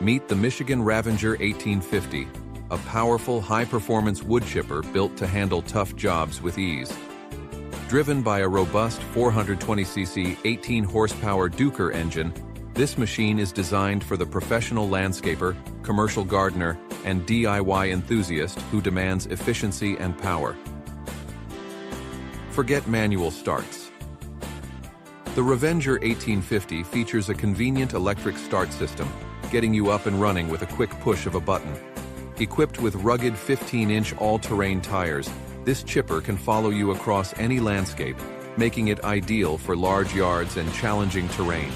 Meet the Michigan RAVENGER 1850, a powerful, high-performance wood chipper built to handle tough jobs with ease. Driven by a robust 420cc 18-horsepower Ducar engine, this machine is designed for the professional landscaper, commercial gardener, and DIY enthusiast who demands efficiency and power. Forget manual starts. The RAVENGER 1850 features a convenient electric start system, getting you up and running with a quick push of a button. Equipped with rugged 15-inch all-terrain tires, this chipper can follow you across any landscape, making it ideal for large yards and challenging terrain.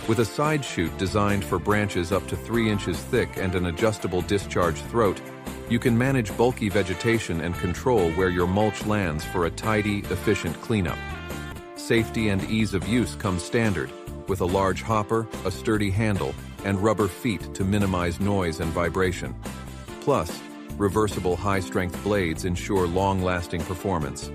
With a side chute designed for branches up to 3 inches thick and an adjustable discharge throat, you can manage bulky vegetation and control where your mulch lands for a tidy, efficient cleanup. Safety and ease of use come standard, with a large hopper, a sturdy handle, and rubber feet to minimize noise and vibration. Plus, reversible high-strength blades ensure long-lasting performance.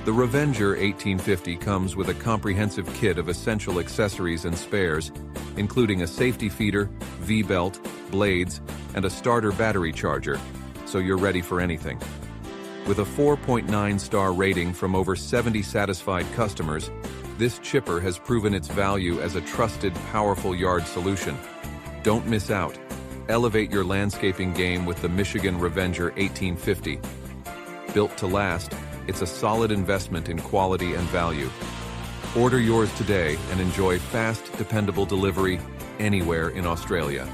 The RAVENGER 1850 comes with a comprehensive kit of essential accessories and spares, including a safety feeder, V-belt, blades, and a starter battery charger, so you're ready for anything. With a 4.9-star rating from over 70 satisfied customers, this chipper has proven its value as a trusted, powerful yard solution. Don't miss out. Elevate your landscaping game with the Michigan RAVENGER 1850. Built to last, it's a solid investment in quality and value. Order yours today and enjoy fast, dependable delivery anywhere in Australia.